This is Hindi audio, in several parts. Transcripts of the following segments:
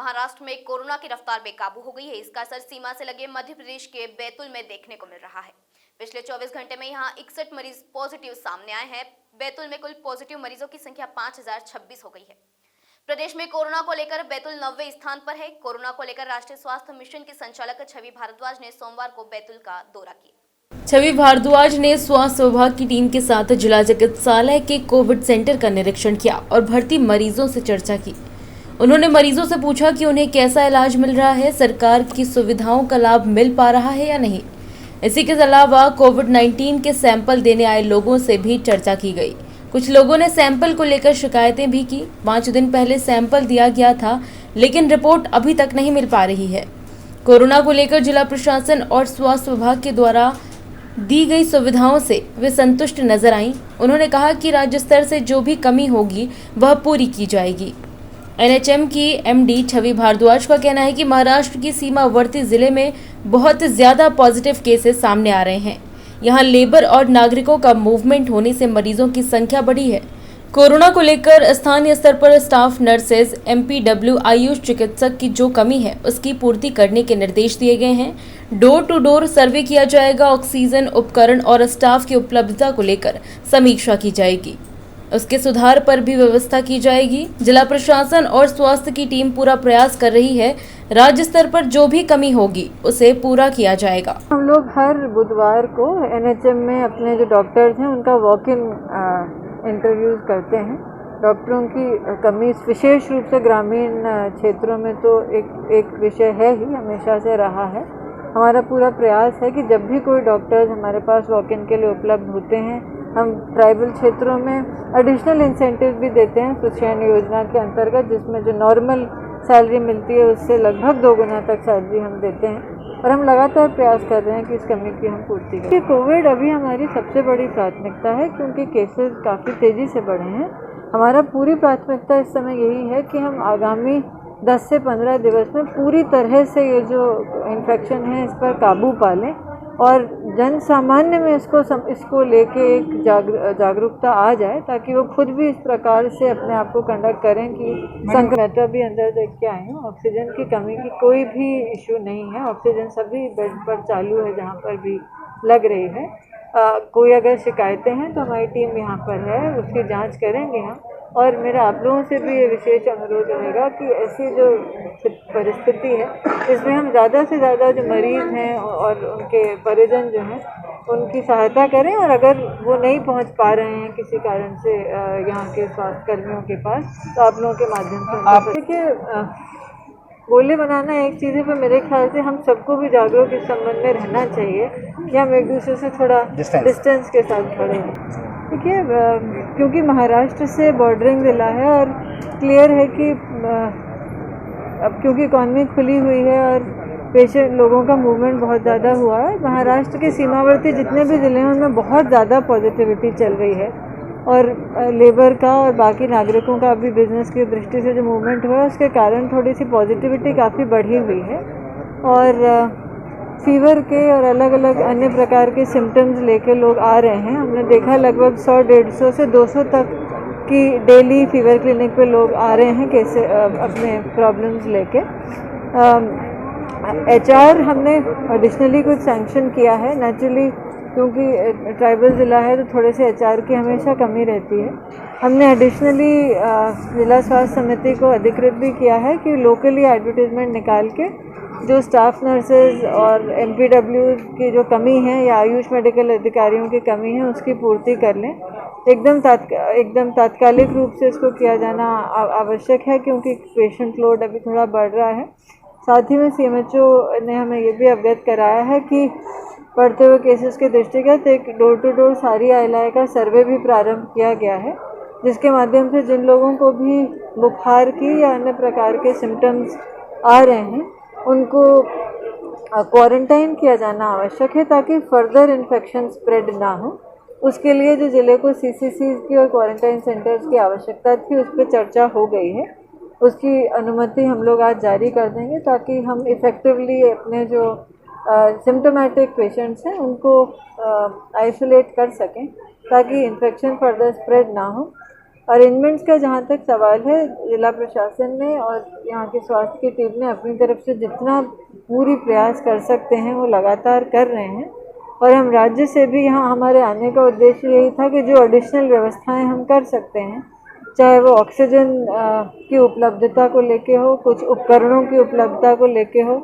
महाराष्ट्र में कोरोना की रफ्तार बेकाबू हो गई है। इसका असर सीमा से लगे मध्य प्रदेश के बैतूल में देखने को मिल रहा है। पिछले 24 घंटे में यहां 61 मरीज पॉजिटिव सामने आए हैं। बैतूल में कुल पॉजिटिव मरीजों की संख्या 5026 हो गई है। प्रदेश में कोरोना को लेकर बैतूल 90वें स्थान पर है। कोरोना को लेकर राष्ट्रीय स्वास्थ्य मिशन के संचालक छवि भारद्वाज ने सोमवार को बैतूल का दौरा किया। छवि भारद्वाज ने स्वास्थ्य विभाग की टीम के साथ जिला चिकित्सालय के कोविड सेंटर का निरीक्षण किया और भर्ती मरीजों से चर्चा की। उन्होंने मरीजों से पूछा कि उन्हें कैसा इलाज मिल रहा है, सरकार की सुविधाओं का लाभ मिल पा रहा है या नहीं। इसी के अलावा कोविड-19 के सैंपल देने आए लोगों से भी चर्चा की गई। कुछ लोगों ने सैंपल को लेकर शिकायतें भी की। 5 दिन पहले सैंपल दिया गया था, लेकिन रिपोर्ट अभी तक नहीं मिल पा रही है। कोरोना को लेकर जिला प्रशासन और स्वास्थ्य विभाग के द्वारा दी गई सुविधाओं से वे संतुष्ट नजर आईं। उन्होंने कहा कि राज्य स्तर से जो भी कमी होगी वह पूरी की जाएगी। एनएचएम की एमडी छवि भारद्वाज का कहना है कि महाराष्ट्र की सीमावर्ती जिले में बहुत ज्यादा पॉजिटिव केसेस सामने आ रहे हैं। यहां लेबर और नागरिकों का मूवमेंट होने से मरीजों की संख्या बढ़ी है। कोरोना को लेकर स्थानीय स्तर पर स्टाफ, नर्सेज, एमपीडब्ल्यू, आयुष चिकित्सक की जो कमी है उसकी पूर्ति करने के निर्देश दिए गए हैं। डोर टू डोर सर्वे किया जाएगा। ऑक्सीजन उपकरण और स्टाफ की उपलब्धता को लेकर समीक्षा की जाएगी। उसके सुधार पर भी व्यवस्था की जाएगी। जिला प्रशासन और स्वास्थ्य की टीम पूरा प्रयास कर रही है। राज्य स्तर पर जो भी कमी होगी उसे पूरा किया जाएगा। हम लोग हर बुधवार को एनएचएम में अपने जो डॉक्टर्स हैं उनका वॉक इन इंटरव्यूज करते हैं। डॉक्टरों की कमी विशेष रूप से ग्रामीण क्षेत्रों में तो एक विषय है ही, हमेशा से रहा है। हमारा पूरा प्रयास है कि जब भी कोई डॉक्टर्स हमारे पास वॉक इन के लिए उपलब्ध होते हैं, हम ट्राइबल क्षेत्रों में एडिशनल इंसेंटिव भी देते हैं सुशासन योजना के अंतर्गत, जिसमें जो नॉर्मल सैलरी मिलती है उससे लगभग 2 गुना तक सैलरी हम देते हैं। और हम लगातार प्रयास कर रहे हैं कि इस कमी की हम पूर्ति करें। कोविड अभी हमारी सबसे बड़ी प्राथमिकता है क्योंकि केसेस काफ़ी तेज़ी से बढ़े हैं। हमारा पूरी प्राथमिकता इस समय यही है कि हम आगामी 10 से 15 दिवस में पूरी तरह से ये जो इन्फेक्शन है इस पर काबू पा लें और जन सामान्य में इसको लेके एक जागरूकता आ जाए, ताकि वो खुद भी इस प्रकार से अपने आप को कंडक्ट करें कि संक्रमित भी अंदर देख के आए हूँ। ऑक्सीजन की कमी की कोई भी इशू नहीं है। ऑक्सीजन सभी बेड पर चालू है जहाँ पर भी लग रही है। कोई अगर शिकायतें हैं तो हमारी टीम यहाँ पर है, उसकी जांच करेंगे हम। और मेरा आप लोगों से भी ये विशेष अनुरोध रहेगा कि ऐसी जो परिस्थिति है इसमें हम ज़्यादा से ज़्यादा जो मरीज़ हैं और उनके परिजन जो हैं उनकी सहायता करें। और अगर वो नहीं पहुंच पा रहे हैं किसी कारण से यहाँ के स्वास्थ्य कर्मियों के पास, तो आप लोगों के माध्यम से आप देखिए, बोले बनाना एक चीज़ है, पर मेरे ख्याल से हम सबको भी जागरूक इस संबंध में रहना चाहिए कि हम एक दूसरे से थोड़ा डिस्टेंस के साथ खड़े हैं। देखिए, क्योंकि महाराष्ट्र से बॉर्डरिंग जिला है और क्लियर है कि अब क्योंकि इकॉनमी खुली हुई है और पेशेंट लोगों का मूवमेंट बहुत ज़्यादा हुआ है, महाराष्ट्र के सीमावर्ती जितने भी ज़िले हैं उनमें बहुत ज़्यादा पॉजिटिविटी चल रही है। और लेबर का और बाकी नागरिकों का भी बिजनेस की दृष्टि से जो मूवमेंट हुआ है उसके कारण थोड़ी सी पॉजिटिविटी काफ़ी बढ़ी हुई है। और फीवर के और अलग अलग अन्य प्रकार के सिम्टम्स लेके लोग आ रहे हैं। हमने देखा लगभग 100-150 से 200 तक कि डेली फीवर क्लिनिक पे लोग आ रहे हैं कैसे अपने प्रॉब्लम्स लेके। एचआर हमने एडिशनली कुछ सैंक्शन किया है। नेचुरली क्योंकि ट्राइबल ज़िला है तो थोड़े से एचआर की हमेशा कमी रहती है। हमने एडिशनली जिला स्वास्थ्य समिति को अधिकृत भी किया है कि लोकली एडवर्टीजमेंट निकाल के जो स्टाफ नर्सेज और एमपीडब्ल्यू की जो कमी है या आयुष मेडिकल अधिकारियों की कमी है उसकी पूर्ति कर लें। एकदम तात्कालिक रूप से इसको किया जाना आवश्यक है क्योंकि पेशेंट लोड अभी थोड़ा बढ़ रहा है। साथ ही में सीएमएचओ ने हमें ये भी अवगत कराया है कि बढ़ते हुए केसेस के दृष्टिगत एक डोर टू डोर सारी आइलाय का सर्वे भी प्रारंभ किया गया है, जिसके माध्यम से जिन लोगों को भी बुखार की या अन्य प्रकार के सिम्टम्स आ रहे हैं उनको क्वारंटाइन किया जाना आवश्यक है ताकि फर्दर इन्फेक्शन स्प्रेड ना हो। उसके लिए जो ज़िले को सीसीसी की और क्वारंटाइन सेंटर्स की आवश्यकता थी उस पर चर्चा हो गई है। उसकी अनुमति हम लोग आज जारी कर देंगे ताकि हम इफ़ेक्टिवली अपने जो सिम्टोमेटिक पेशेंट्स हैं उनको आइसोलेट कर सकें ताकि इन्फेक्शन फर्दर स्प्रेड ना हो। अरेंजमेंट्स का जहाँ तक सवाल है, जिला प्रशासन ने और यहाँ के स्वास्थ्य की टीम ने अपनी तरफ से जितना पूरी प्रयास कर सकते हैं वो लगातार कर रहे हैं। और हम राज्य से भी यहाँ हमारे आने का उद्देश्य यही था कि जो एडिशनल व्यवस्थाएं हम कर सकते हैं, चाहे वो ऑक्सीजन की उपलब्धता को लेके हो, कुछ उपकरणों की उपलब्धता को लेके हो,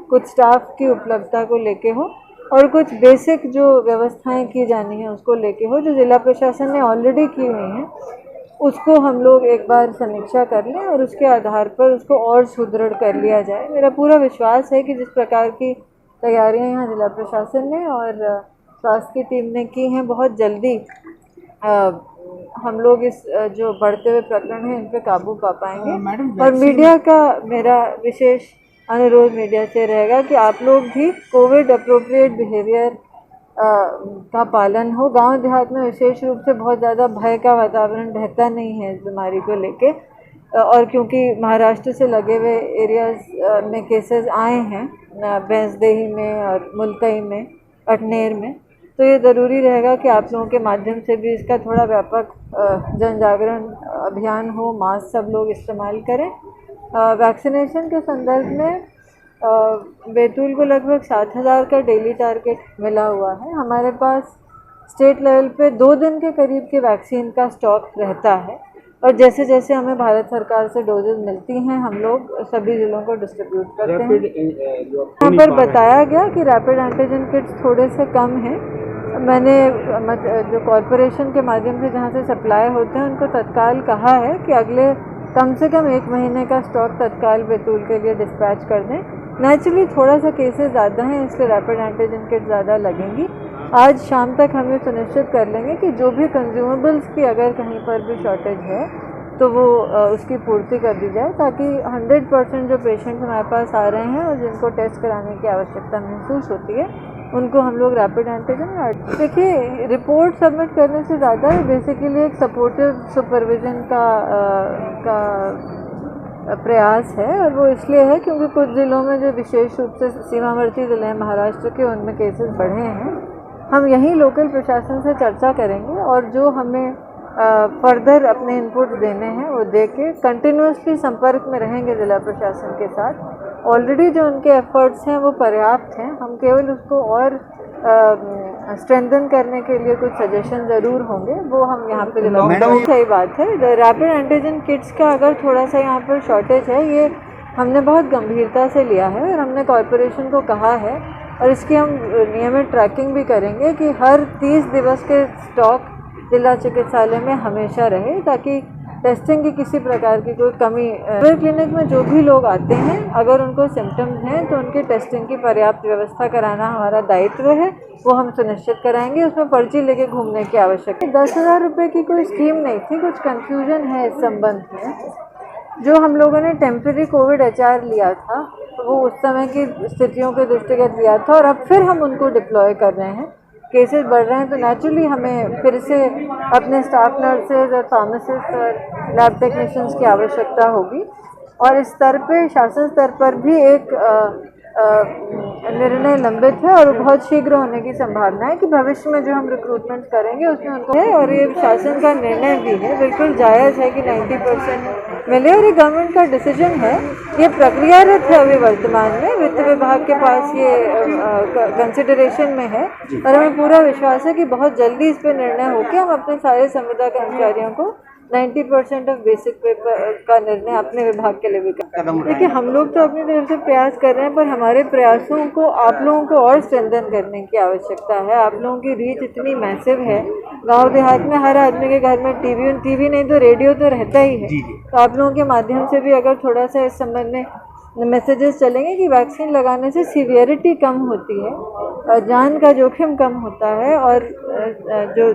कुछ स्टाफ की उपलब्धता को लेके हो, और कुछ बेसिक जो व्यवस्थाएं की जानी है उसको लेके हो, जो जिला प्रशासन ने ऑलरेडी की हुई हैं, उसको हम लोग एक बार समीक्षा कर लें और उसके आधार पर उसको और सुदृढ़ कर लिया जाए। मेरा पूरा विश्वास है कि जिस प्रकार की तैयारियां यहाँ जिला प्रशासन ने और स्वास्थ्य की टीम ने की हैं, बहुत जल्दी हम लोग इस जो बढ़ते हुए प्रकरण हैं इन पे काबू पा पाएंगे। और मीडिया का मेरा विशेष अनुरोध मीडिया से रहेगा कि आप लोग भी कोविड अप्रोप्रिएट बिहेवियर का पालन हो। गांव देहात में विशेष रूप से बहुत ज़्यादा भय का वातावरण रहता नहीं है इस बीमारी को लेके, और क्योंकि महाराष्ट्र से लगे हुए एरियाज़ में केसेस आए हैं, भैंसदेही में और मुल्तई में, अटनेर में, तो ये ज़रूरी रहेगा कि आप लोगों के माध्यम से भी इसका थोड़ा व्यापक जन जागरण अभियान हो, मास्क सब लोग इस्तेमाल करें। वैक्सीनेशन के संदर्भ में बैतूल को लगभग 7,000 का डेली टारगेट मिला हुआ है। हमारे पास स्टेट लेवल पे 2 दिन के करीब के वैक्सीन का स्टॉक रहता है, और जैसे जैसे हमें भारत सरकार से डोजेज मिलती हैं हम लोग सभी ज़िलों को डिस्ट्रीब्यूट करते हैं। यहाँ पर बताया गया कि रैपिड एंटीजन किट्स थोड़े से कम हैं। मैंने जो कॉरपोरेशन के माध्यम से जहाँ से सप्लाई होते हैं उनको तत्काल कहा है कि अगले कम से कम 1 महीने का स्टॉक तत्काल बैतूल के लिए डिस्पैच कर दें। नेचुरली थोड़ा सा केसेस ज़्यादा हैं, इसलिए रैपिड एंटीजन किट ज़्यादा लगेंगी। आज शाम तक हम ये सुनिश्चित कर लेंगे कि जो भी कंज्यूमेबल्स की अगर कहीं पर भी शॉर्टेज है तो वो उसकी पूर्ति कर दी जाए, ताकि 100% जो पेशेंट्स हमारे पास आ रहे हैं और जिनको टेस्ट कराने की आवश्यकता महसूस होती है उनको हम लोग रैपिड एंटीजन। देखिए, रिपोर्ट सबमिट करने से ज़्यादा बेसिकली एक सपोर्टिव सुपरविजन का प्रयास है, और वो इसलिए है क्योंकि कुछ ज़िलों में जो विशेष रूप से सीमावर्ती ज़िले हैं महाराष्ट्र के, उनमें केसेस बढ़े हैं। हम यहीं लोकल प्रशासन से चर्चा करेंगे और जो हमें फर्दर अपने इनपुट देने हैं वो दे के कंटिन्यूसली संपर्क में रहेंगे ज़िला प्रशासन के साथ। ऑलरेडी जो उनके एफर्ट्स हैं वो पर्याप्त हैं, हम केवल उसको और स्ट्रेंथन करने के लिए कुछ सजेशन ज़रूर होंगे, वो हम यहाँ पे सही बात है। रैपिड एंटीजन किट्स का अगर थोड़ा सा यहाँ पर शॉर्टेज है, ये हमने बहुत गंभीरता से लिया है और हमने कॉरपोरेशन को कहा है, और इसकी हम नियमित ट्रैकिंग भी करेंगे कि हर 30 दिवस के स्टॉक जिला चिकित्सालय में हमेशा रहे, ताकि टेस्टिंग की किसी प्रकार की कोई कमी। क्लिनिक में जो भी लोग आते हैं अगर उनको सिम्टम्स हैं तो उनकी टेस्टिंग की पर्याप्त व्यवस्था कराना हमारा दायित्व है, वो हम सुनिश्चित कराएंगे। उसमें पर्ची लेके घूमने की आवश्यकता है। 10,000 रुपये की कोई स्कीम नहीं थी, कुछ कन्फ्यूजन है इस संबंध में। जो हम लोगों ने टेम्प्रेरी कोविड HR लिया था तो वो उस समय की स्थितियों के दृष्टिगत लिया था, और अब फिर हम उनको डिप्लॉय कर रहे हैं। केसेस बढ़ रहे हैं तो नेचुरली हमें फिर से अपने स्टाफ नर्सेज और फार्मासिस्ट और लैब टेक्नीशियंस की आवश्यकता होगी, और इस स्तर पे शासन स्तर पर भी एक निर्णय लंबित है और बहुत शीघ्र होने की संभावना है कि भविष्य में जो हम रिक्रूटमेंट करेंगे उसमें उनको है, और ये शासन का निर्णय भी है, बिल्कुल जायज़ है कि 90% मिले, और ये गवर्नमेंट का डिसीजन है। ये प्रक्रियारत है अभी वर्तमान में, वित्त विभाग के पास ये कंसिडरेशन में है, और हमें पूरा विश्वास है कि बहुत जल्दी इस पर निर्णय होकर हम अपने सारे संविदा कर्मचारियों को 90% ऑफ बेसिक पेपर का निर्णय अपने विभाग के लिए भी करें। देखिए, हम लोग तो अपनी तरफ से प्रयास कर रहे हैं, पर हमारे प्रयासों को आप लोगों को और स्ट्रेंथन करने की आवश्यकता है। आप लोगों की रीच इतनी मैसिव है, गांव देहात में हर आदमी के घर में टीवी नहीं तो रेडियो तो रहता ही है, तो आप लोगों के माध्यम से भी अगर थोड़ा सा इस संबंध में मैसेजेस चलेंगे कि वैक्सीन लगाने से सीवियरिटी कम होती है, जान का जोखिम कम होता है, और जो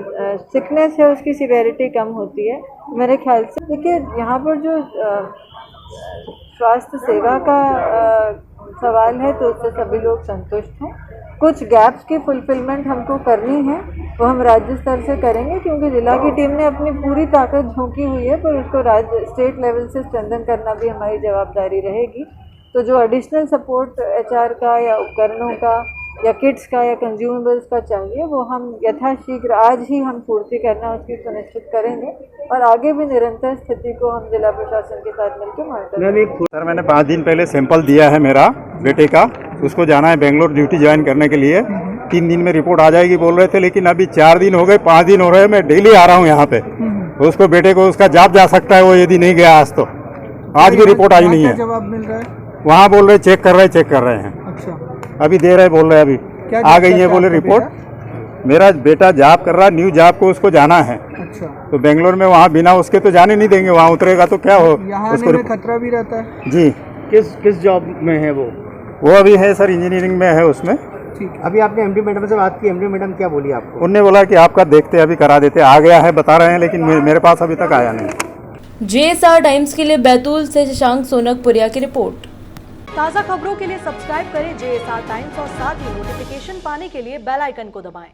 सिकनेस है उसकी सीवियरिटी कम होती है, मेरे ख्याल से। देखिए, यहाँ पर जो स्वास्थ्य सेवा का सवाल है तो उससे सभी लोग संतुष्ट हैं। कुछ गैप्स की फुलफिलमेंट हमको करनी है, वो हम राज्य स्तर से करेंगे, क्योंकि जिला की टीम ने अपनी पूरी ताकत झोंकी हुई है, पर उसको राज्य स्टेट लेवल से स्ट्रेंथन करना भी हमारी जवाबदारी रहेगी। तो जो एडिशनल सपोर्ट HR का या उपकरणों का या किट्स का या कंज्यूमेबल्स का चाहिए, वो हम यथाशीघ्र आज ही हम पूर्ति करना उसकी सुनिश्चित करेंगे और आगे भी निरंतर स्थिति को हम जिला प्रशासन के साथ मिलकर मॉनिटर। सर मैंने 5 दिन पहले सैंपल दिया है मेरा बेटे का, उसको जाना है बेंगलोर ड्यूटी ज्वाइन करने के लिए। 3 दिन में रिपोर्ट आ जाएगी बोल रहे थे, लेकिन अभी 4 दिन हो गए, 5 दिन हो रहे हैं, मैं डेली आ रहा हूँ यहाँ पे। उसको बेटे को उसका जाप जा सकता है वो यदि नहीं गया आज, तो आज भी रिपोर्ट आई नहीं है। जवाब मिल रहा है वहाँ बोल रहे चेक कर रहे हैं। अच्छा, अभी दे रहे बोल रहे अभी आ गई है बोले रिपोर्ट। मेरा बेटा जॉब कर रहा, न्यू जॉब को उसको जाना है। अच्छा, तो बेंगलोर में वहाँ बिना उसके तो जाने नहीं देंगे, वहाँ उतरेगा तो क्या हो यहाँ उसको आने में खतरा भी रहता है। जी। किस जॉब में है वो? अभी है सर इंजीनियरिंग में है उसमें। ठीक है। अभी आपने एमडी मैडम से बात की, एमडी मैडम क्या बोली आपको? उनने बोला कि आपका देखते अभी करा देते, आ गया है बता रहे हैं, लेकिन मेरे पास अभी तक आया नहीं। JSR टाइम्स के लिए बैतूल से शशांक सोनकपुरिया की रिपोर्ट। ताज़ा खबरों के लिए सब्सक्राइब करें JSR टाइम्स और साथ ही नोटिफिकेशन पाने के लिए बेल आइकन को दबाएं।